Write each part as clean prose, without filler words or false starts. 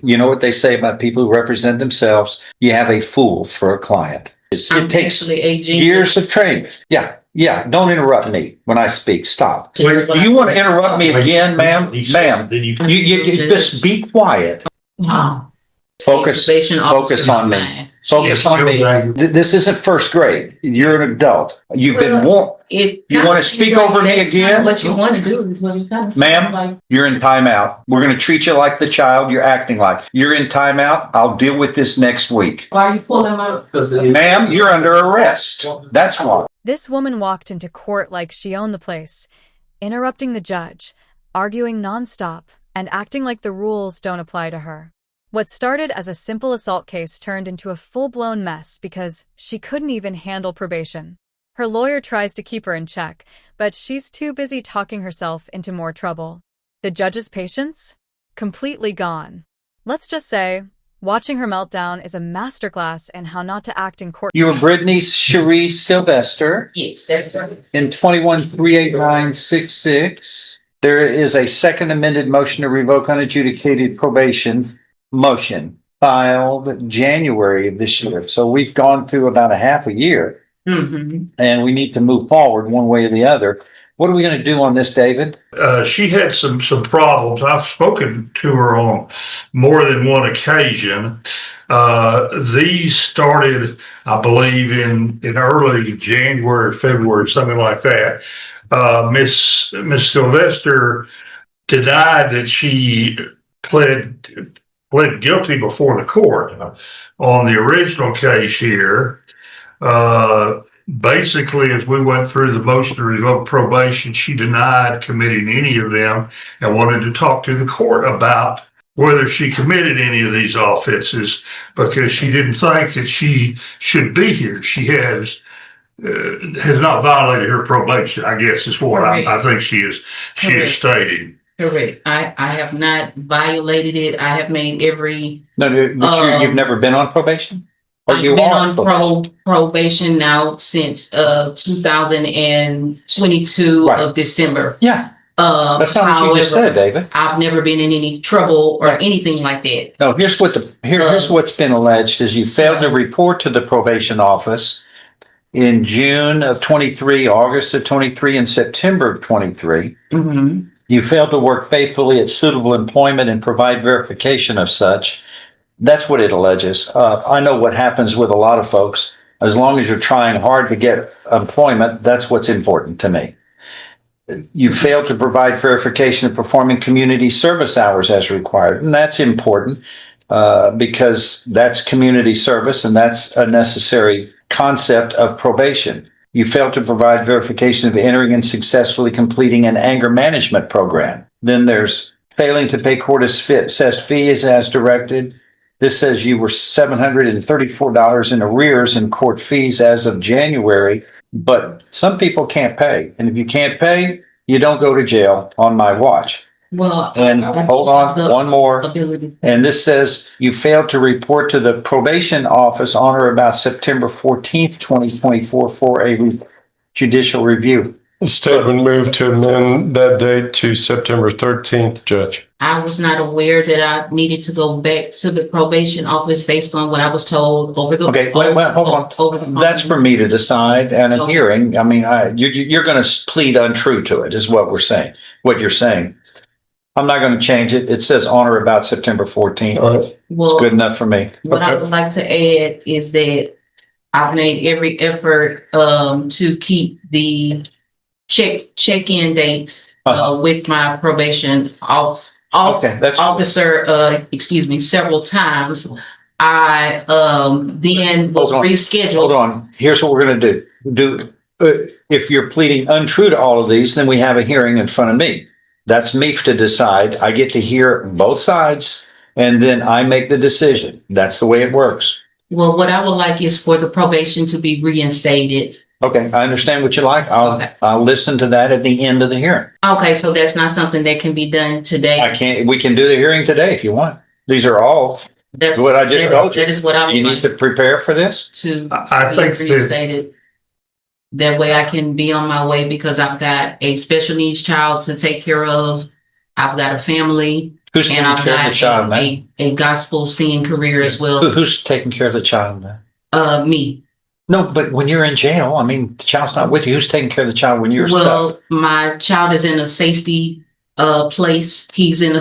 You know what they say about people who represent themselves? You have a fool for a client. I'm It takes actually a genius. years of training. Yeah, yeah. Don't interrupt me when I speak. Stop. Which is what You I- want to interrupt me again, ma'am? Ma'am, you just be quiet. Wow. Focus on me. Focus on me. This isn't first grade. You're an adult. You've been warned. You want to speak over me again? What you want to do is what you kind of Ma'am, you're in timeout. We're going to treat you like the child you're acting like. You're in timeout. I'll deal with this next week. Why are you pulling my? Ma'am, you're under arrest. That's why. This woman walked into court like she owned the place, interrupting the judge, arguing nonstop, and acting like the rules don't apply to her. What started as a simple assault case turned into a full-blown mess because she couldn't even handle probation. Her lawyer tries to keep her in check, but she's too busy talking herself into more trouble. The judge's patience? Completely gone. Let's just say, watching her meltdown is a masterclass in how not to act in court. You were Brittany Cherie Sylvester Yes, that's right. in 2138966. There is a second amended motion to revoke unadjudicated probation motion filed January of this year. So we've gone through about a half a year. Mm-hmm. And we need to move forward one way or the other. What are we going to do on this, David? She had some problems. I've spoken to her on more than one occasion. These started, I believe, in early January, February, something like that. Miss Sylvester denied that she pled guilty before the court on the original case here. Basically, as we went through the motion to revoke probation, she denied committing any of them and wanted to talk to the court about whether she committed any of these offenses because she didn't think that she should be here. She has not violated her probation, I guess is what I think she is stating. Correct. I have not violated it. I have made every. No, but you've never been on probation? Or I've you been are on probation now since 2022 Right. of December. Yeah. That's not what you just said, David. I've never been in any trouble or anything like that. No, here's what's been alleged is you failed to report to the probation office in June of 23, August of 23, and September of 23. Mm-hmm. You failed to work faithfully at suitable employment and provide verification of such. That's what it alleges. I know what happens with a lot of folks. As long as you're trying hard to get employment, that's what's important to me. You failed to provide verification of performing community service hours as required. And that's important because that's community service and that's a necessary concept of probation. You failed to provide verification of entering and successfully completing an anger management program. Then there's failing to pay court assessed fees as directed. This says you were $734 in arrears in court fees as of January, but some people can't pay. And if you can't pay, you don't go to jail on my watch. Well, And hold on, one more. Ability. And this says you failed to report to the probation office on or about September 14th, 2024 for a judicial review. Statement moved to amend that date to September 13th, Judge. I was not aware that I needed to go back to the probation office based on what I was told over the. Okay, hold on. Over the phone. That's for me to decide and a Okay. hearing. I mean, you're going to plead untrue to it is what we're saying, what you're saying. I'm not going to change it. It says on or about September 14th. All right. Well, It's good enough for me. what I would like to add is that I've made every effort to keep the check-in dates with my probation Okay, that's officer, several times. I then was Hold rescheduled. on. Here's what we're going to do. If you're pleading untrue to all of these, then we have a hearing in front of me. That's me to decide. I get to hear both sides and then I make the decision. That's the way it works. Well, what I would like is for the probation to be reinstated. Okay, I understand what you like. I'll listen to that at the end of the hearing. Okay, so that's not something that can be done today. We can do the hearing today if you want. These are all That's what I just told you. That is what I would You need like to prepare for this? to I be think that reinstated. That way I can be on my way because I've got a special needs child to take care of. I've got a family. Who's And taking I've care of the got child now? a gospel singing career as well. Who's taking care of the child now? Me. No, but when you're in jail, I mean, the child's not with you. Who's taking care of the child when you're stuck? Well, my child is in a safety place. He's in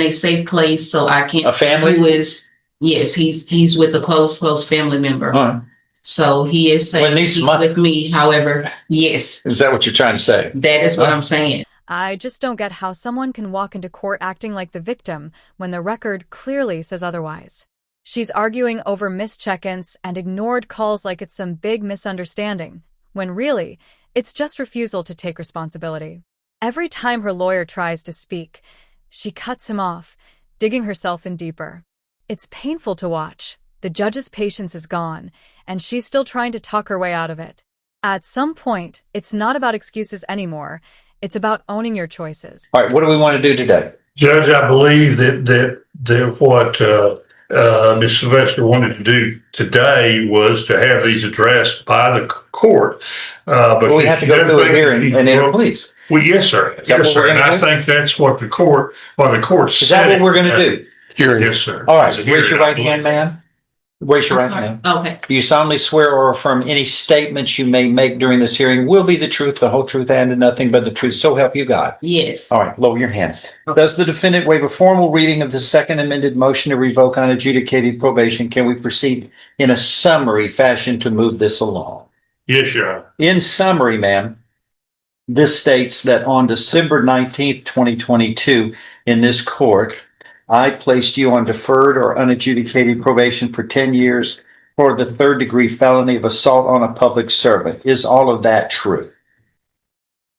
a safe place, so I can't. A family? Who is? Yes, he's with a close family member. All right. So he is safe. Well, needs He's money. with me. However, yes, Is that what you're trying to say? that is what I'm saying. I just don't get how someone can walk into court acting like the victim when the record clearly says otherwise. She's arguing over missed check-ins and ignored calls like it's some big misunderstanding, when really, it's just refusal to take responsibility. Every time her lawyer tries to speak, she cuts him off, digging herself in deeper. It's painful to watch. The judge's patience is gone, and she's still trying to talk her way out of it. At some point, it's not about excuses anymore. It's about owning your choices. All right, what do we want to do today? Judge, I believe that what Ms. Sylvester wanted to do today was to have these addressed by the court. But We have to go through a hearing and enter pleas. Well, yes, sir. Is that Yes, what sir. we're And gonna I do? think that's what the court Is that what we're going to do? Hearing. Yes, sir. All right, It's a raise your hearing, I right hand, believe. man. Raise your right I'm hand. sorry. Okay. Do you solemnly swear or affirm any statements you may make during this hearing will be the truth, the whole truth, and nothing but the truth? So help you God. Yes. All right, lower your hand. Okay. Does the defendant waive a formal reading of the second amended motion to revoke unadjudicated probation? Can we proceed in a summary fashion to move this along? Yes, Your Honor. In summary, ma'am, this states that on December 19th, 2022, in this court, I placed you on deferred or unadjudicated probation for 10 years for the third degree felony of assault on a public servant. Is all of that true?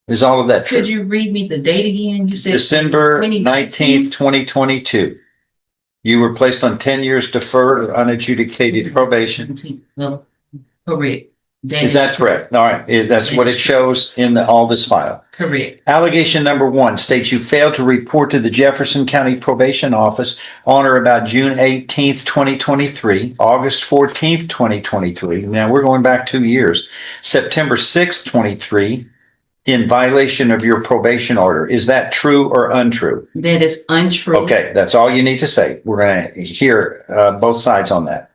Is all of that true? Could you read me the date again? You said December 2019? 19th, 2022. You were placed on 10 years deferred or unadjudicated probation. Well, correct. Is that correct? All right. That's what it shows in all this file. Correct. Allegation number 1 states you failed to report to the Jefferson County Probation Office on or about June 18th, 2023, August 14th, 2023. Now we're going back 2 years. September 6th, 23, in violation of your probation order. Is that true or untrue? That is untrue. Okay, that's all you need to say. We're going to hear both sides on that.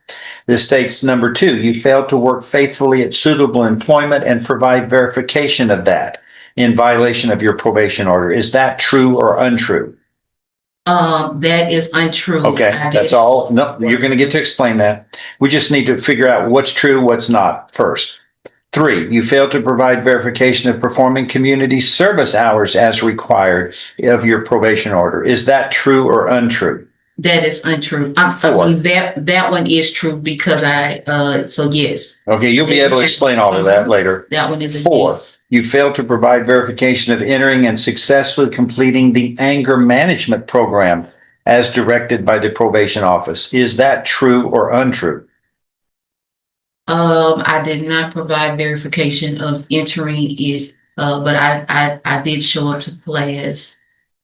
This states number 2, you failed to work faithfully at suitable employment and provide verification of that in violation of your probation order. Is that true or untrue? That is untrue. Okay, I that's did- all. No, you're going to get to explain that. We just need to figure out what's true, what's not first. 3, you failed to provide verification of performing community service hours as required of your probation order. Is that true or untrue? That is untrue. Four. That one is true because so yes, Okay, you'll be able to explain all of that later. that one is a 4, yes. you failed to provide verification of entering and successfully completing the anger management program as directed by the probation office. Is that true or untrue? I did not provide verification of entering it, but I did show up to class.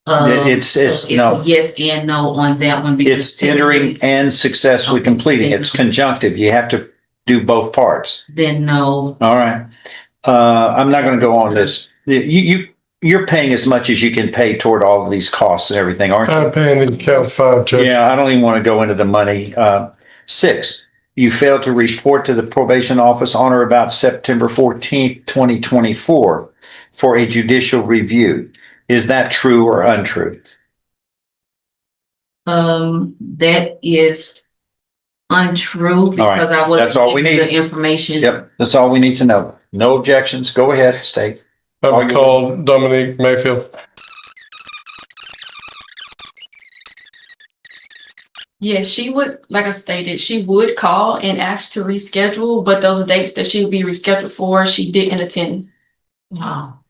It's no. a yes and no on that one because It's entering and successfully completing. It's conjunctive. You have to do both parts. Then no. All right. I'm not going to go on this. You're paying as much as you can pay toward all of these costs and everything, aren't you? I'm paying in count 5, Judge. Yeah, I don't even want to go into the money. 6, you failed to report to the probation office on or about September 14th, 2024 for a judicial review. Is that true or untrue? That is untrue because I wasn't That's all we given need. the information. Yep, that's all we need to know. No objections. Go ahead, state. I would call Dominique Mayfield. Yes, she would, like I stated, she would call and ask to reschedule, but those dates that she would be rescheduled for, she didn't attend. Wow.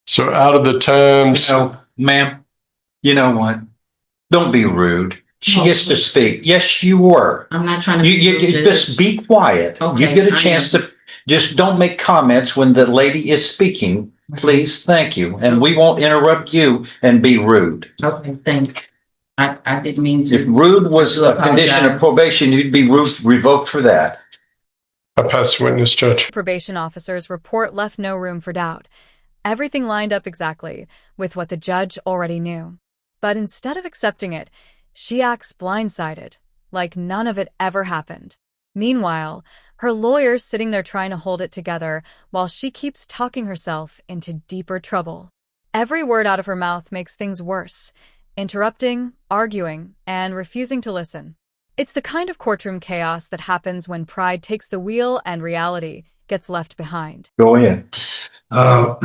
So out of the times, Ma'am, you know what? Don't be rude. She No, gets to please. speak. Yes, you were. I'm not trying to. You just be quiet. You Okay, get a I chance to, just don't make comments when the lady is speaking. Please, thank you. And we won't interrupt you and be rude. Okay, thank you. I didn't mean If to. rude was I do a condition of apologize. probation, you'd be revoked for that. I pass the witness, Judge. Probation officer's report left no room for doubt. Everything lined up exactly with what the judge already knew. But instead of accepting it, she acts blindsided, like none of it ever happened. Meanwhile, her lawyer's sitting there trying to hold it together while she keeps talking herself into deeper trouble. Every word out of her mouth makes things worse, interrupting, arguing, and refusing to listen. It's the kind of courtroom chaos that happens when pride takes the wheel and reality gets left behind. Go ahead. Now,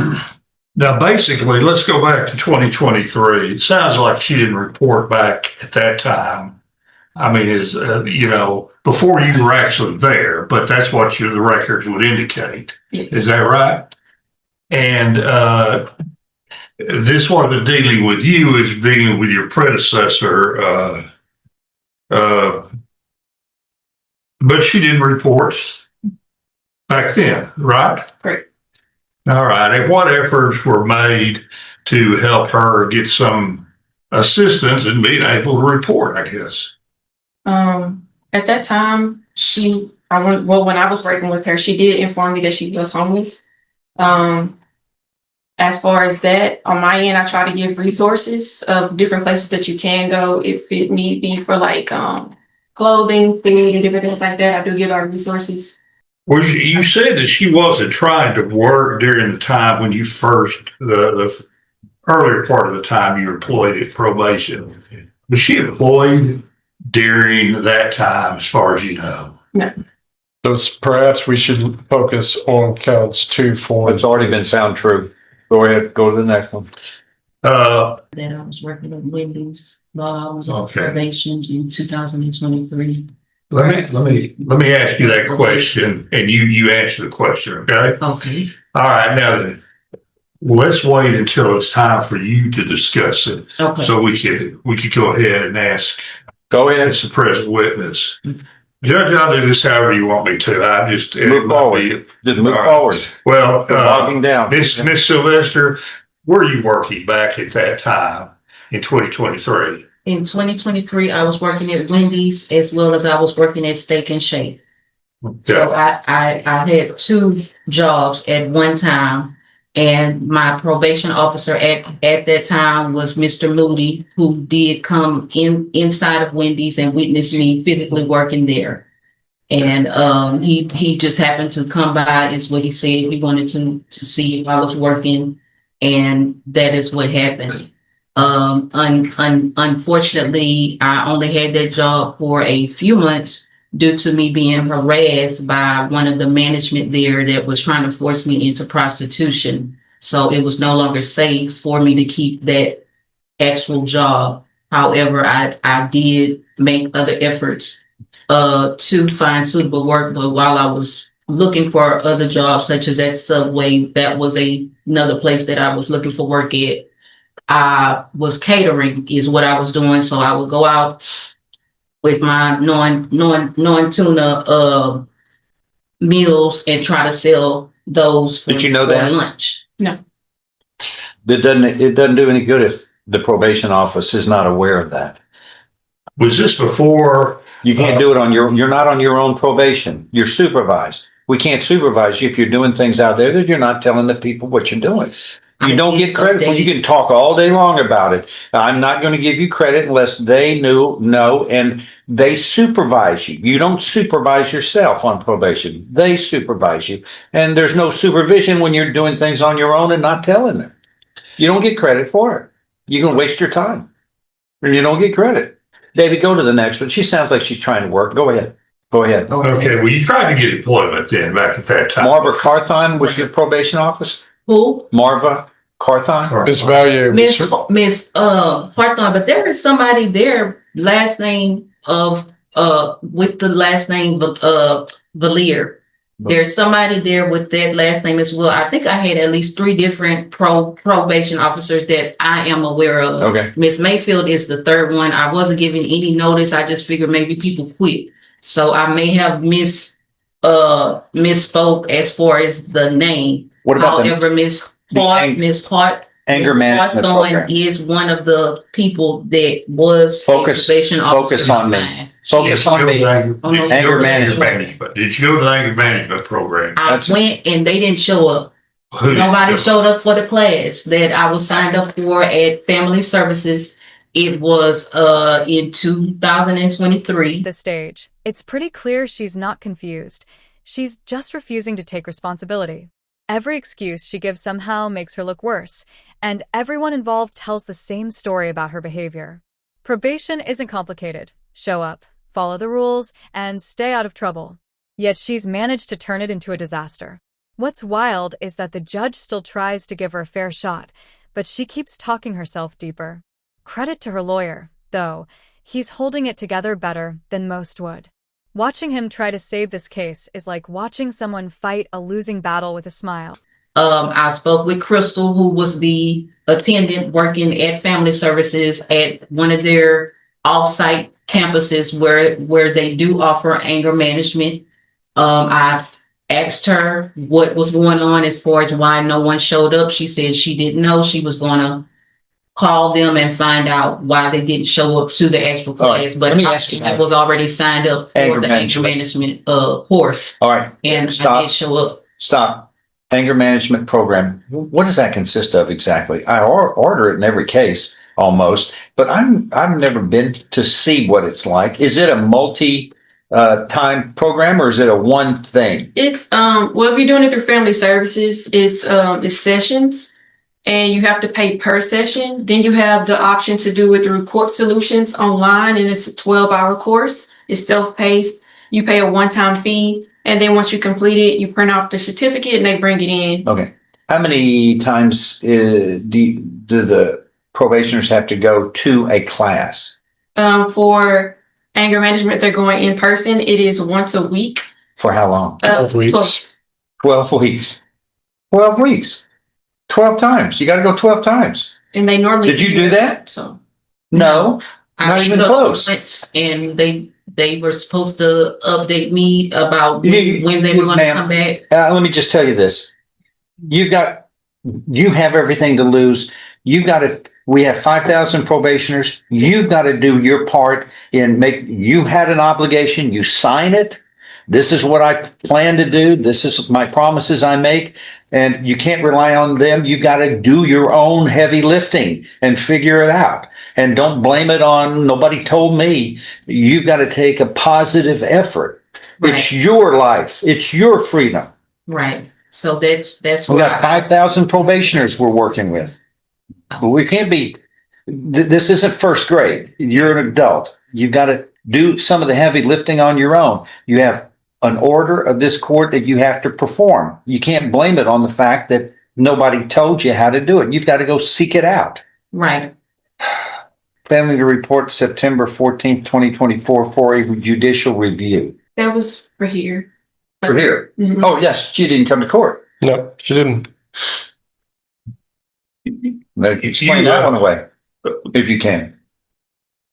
basically, let's go back to 2023. It sounds like she didn't report back at that time. I mean, before you were actually there, but that's what the records would indicate. Yes. Is that right? And this wasn't dealing with you, it's dealing with your predecessor. But she didn't report back then, right? Correct. All right. And what efforts were made to help her get some assistance in being able to report, I guess? At that time, when I was working with her, she did inform me that she was homeless. As far as that, on my end, I try to give resources of different places that you can go if it need be for like clothing, food, and different things like that. I do give out resources. Well, you said that she wasn't trying to work during the time when you the earlier part of the time you were employed at probation. Was she employed during that time, as far as you know? No. So perhaps we should focus on counts 2, 4. It's already been found true. Go ahead, go to the next one. That I was working at Wendy's while I was on probation in 2023. Let me ask you that question, and you answer the question, okay? Okay. All right, now then, let's wait until it's time for you to discuss it, Okay. so we could go ahead and ask. Go ahead. As the present witness. Judge, I'll do this however you want me to. I just Move forward. Just move forward. Well, Logging down. Miss Sylvester, were you working back at that time in 2023? In 2023, I was working at Wendy's as well as I was working at Steak and Shake. So I had 2 jobs at one time, and my probation officer at that time was Mr. Moody, who did come inside of Wendy's and witness me physically working there. And he just happened to come by, is what he said. He wanted to see if I was working, and that is what happened. Unfortunately, I only had that job for a few months due to me being harassed by one of the management there that was trying to force me into prostitution. So it was no longer safe for me to keep that actual job. However, I did make other efforts to find suitable work, but while I was looking for other jobs, such as at Subway, that was another place that I was looking for work at. I was catering is what I was doing. So I would go out with my non-tuna meals and try to sell those Did you know for that? lunch. No. It doesn't do any good if the probation office is not aware of that. Was this before? You can't do it you're not on your own probation. You're supervised. We can't supervise you if you're doing things out there that you're not telling the people what you're doing. You don't get credit for it. You can talk all day long about it. I'm not going to give you credit unless they know, and they supervise you. You don't supervise yourself on probation. They supervise you. And there's no supervision when you're doing things on your own and not telling them. You don't get credit for it. You're going to waste your time. And you don't get credit. David, go to the next one. She sounds like she's trying to work. Go ahead. Okay, well, you tried to get employment then back at that time. Marva Carthon was your probation office? Who? Marva Carthon? Miss Value. Miss Hartman, but there is somebody there, last name of with the last name Valier. There's somebody there with that last name as well. I think I had at least 3 different probation officers that I am aware of. Okay. Miss Mayfield is the 3rd one. I wasn't given any notice. I just figured maybe people quit. So I may have misspoke as far as the name. What about However, Miss Hart anger management program? is one of the people that was probation officer. Focus on me. Focus on me. Anger management. Did you go to the anger management program? I went and they didn't show up. Nobody showed up for the class that I was signed up for at Family Services. It was in 2023. The stage. It's pretty clear she's not confused. She's just refusing to take responsibility. Every excuse she gives somehow makes her look worse, and everyone involved tells the same story about her behavior. Probation isn't complicated. Show up, follow the rules, and stay out of trouble. Yet she's managed to turn it into a disaster. What's wild is that the judge still tries to give her a fair shot, but she keeps talking herself deeper. Credit to her lawyer, though. He's holding it together better than most would. Watching him try to save this case is like watching someone fight a losing battle with a smile. I spoke with Crystal, who was the attendant working at Family Services at one of their off-site campuses where they do offer anger management. I asked her what was going on as far as why no one showed up. She said she didn't know. She was going to call them and find out why they didn't show up to the actual class. But I was already signed up for the anger management course. All right. And Stop. I did show up. Stop. Anger management program. What does that consist of exactly? I order it in every case almost, but I've never been to see what it's like. Is it a multi-time program or is it a one thing? It's well, if you're doing it through Family Services, it's sessions, and you have to pay per session. Then you have the option to do it through Court Solutions online, and it's a 12-hour course. It's self-paced. You pay a one-time fee, and then once you complete it, you print off the certificate and they bring it in. Okay. How many times do the probationers have to go to a class? For anger management, they're going in person. It is once a week. For how long? 12 weeks. 12 weeks. 12 weeks. 12 times. You got to go 12 times. And they normally Did you do that? So No. I Not even showed up close. once, and they were supposed to update me about You- when they were going to ma'am, come back. Let me just tell you this. You have everything to lose. We have 5,000 probationers. You've got to do your part you had an obligation. You sign it. This is what I plan to do. This is my promises I make. And you can't rely on them. You've got to do your own heavy lifting and figure it out. And don't blame it on nobody told me. You've got to take a positive effort. Right. It's your life. It's your freedom. Right. So that's We why got 5,000 probationers we're working with. But we can't be, this isn't first grade. You're an adult. You've got to do some of the heavy lifting on your own. You have an order of this court that you have to perform. You can't blame it on the fact that nobody told you how to do it. You've got to go seek it out. right. Family to report September 14th, 2024 for a judicial review. that was for here. For here. Mhm. Oh, yes, she didn't come to court. No, she didn't. Explain that one away, if you can.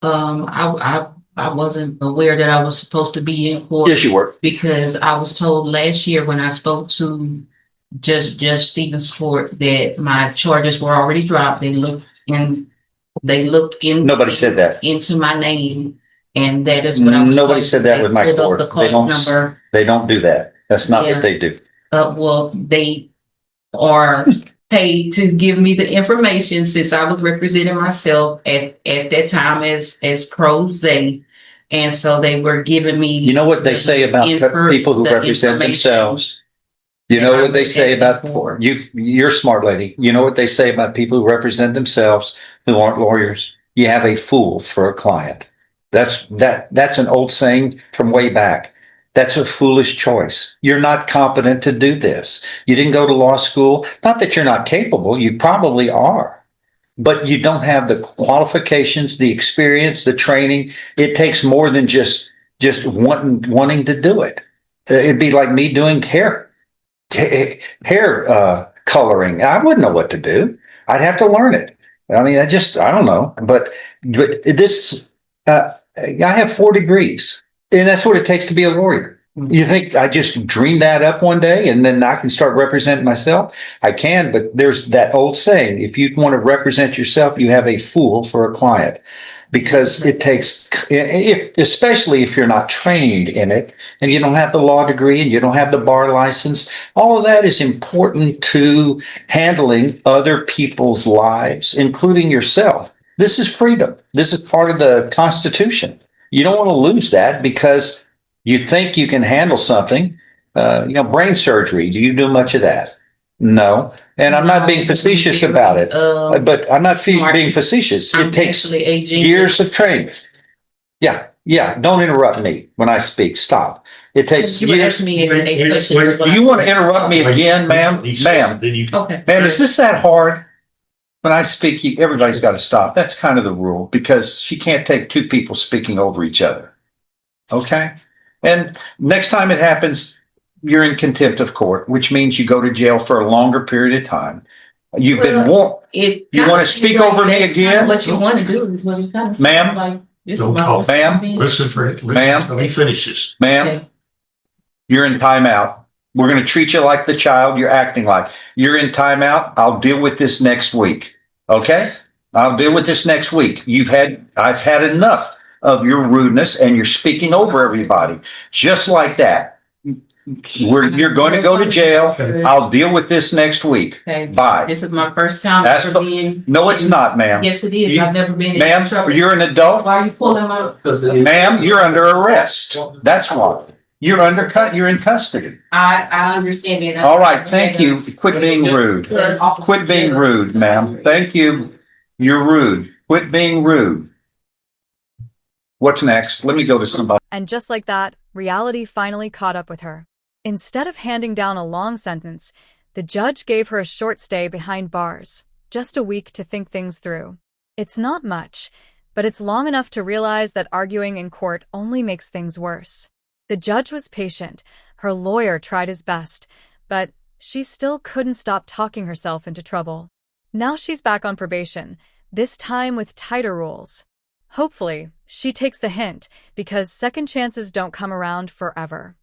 I wasn't aware that I was supposed to be in court Yes, you were. because I was told last year when I spoke to Judge Stevens' court that my charges were already dropped. They looked in. Nobody said that. Into my name, and that is what I was. Nobody told. said that They with my pulled up court. the They call don't, number. they don't do that. That's not Yeah. what they do. Well, they are paid to give me the information since I was representing myself at that time as pro se. And so they were giving me. You know what they say about people who the represent information themselves? You that know I what they was say asking about for. you're a smart lady. You know what they say about people who represent themselves who aren't lawyers? You have a fool for a client. That's an old saying from way back. That's a foolish choice. You're not competent to do this. You didn't go to law school. Not that you're not capable. You probably are. But you don't have the qualifications, the experience, the training. It takes more than just wanting to do it. It'd be like me doing hair coloring. I wouldn't know what to do. I'd have to learn it. I mean, I don't know. But this, I have 4 degrees, and that's what it takes to be a lawyer. You think I just dreamed that up one day and then I can start representing myself? I can, but there's that old saying, if you want to represent yourself, you have a fool for a client. Because it takes, especially if you're not trained in it and you don't have the law degree and you don't have the bar license, all of that is important to handling other people's lives, including yourself. This is freedom. This is part of the Constitution. You don't want to lose that because you think you can handle something. Brain surgery. Do you do much of that? No. And I'm not being facetious about it, but I'm not being facetious. I'm It takes actually a genius. years of training. Yeah. Don't interrupt me when I speak. Stop. It takes You were years. asking me a question. wait, is what Do I- you want to interrupt me again, ma'am? Ma'am, Okay. ma'am, is this that hard? When I speak, everybody's got to stop. That's kind of the rule because she can't take two people speaking over each other. Okay? And next time it happens, you're in contempt of court, which means you go to jail for a longer period of time. You've been warned. You want to speak over me again? What you want to do is what you kind of. Ma'am? Like, this Don't is my talk. first Ma'am? time being- Ma'am? Let me finish this. Ma'am, Okay. you're in timeout. We're going to treat you like the child you're acting like. You're in timeout. I'll deal with this next week. Okay? I'll deal with this next week. I've had enough of your rudeness and you're speaking over everybody. Just like that. You're going to go to jail. I'll deal with this next week. Okay. Bye. This is my first time That's ever being. No, it's not, ma'am. Yes, it is. You- I've never been in Ma'am, trouble. you're an adult. Why are you pulling my? Ma'am, you're under arrest. That's why. You're in custody. I understand that. All right, thank you. Quit being rude. Quit being rude, ma'am. Thank you. You're rude. Quit being rude. What's next? Let me go to somebody. And just like that, reality finally caught up with her. Instead of handing down a long sentence, the judge gave her a short stay behind bars, just a week to think things through. It's not much, but it's long enough to realize that arguing in court only makes things worse. The judge was patient. Her lawyer tried his best, but she still couldn't stop talking herself into trouble. Now she's back on probation, this time with tighter rules. Hopefully, she takes the hint, because second chances don't come around forever.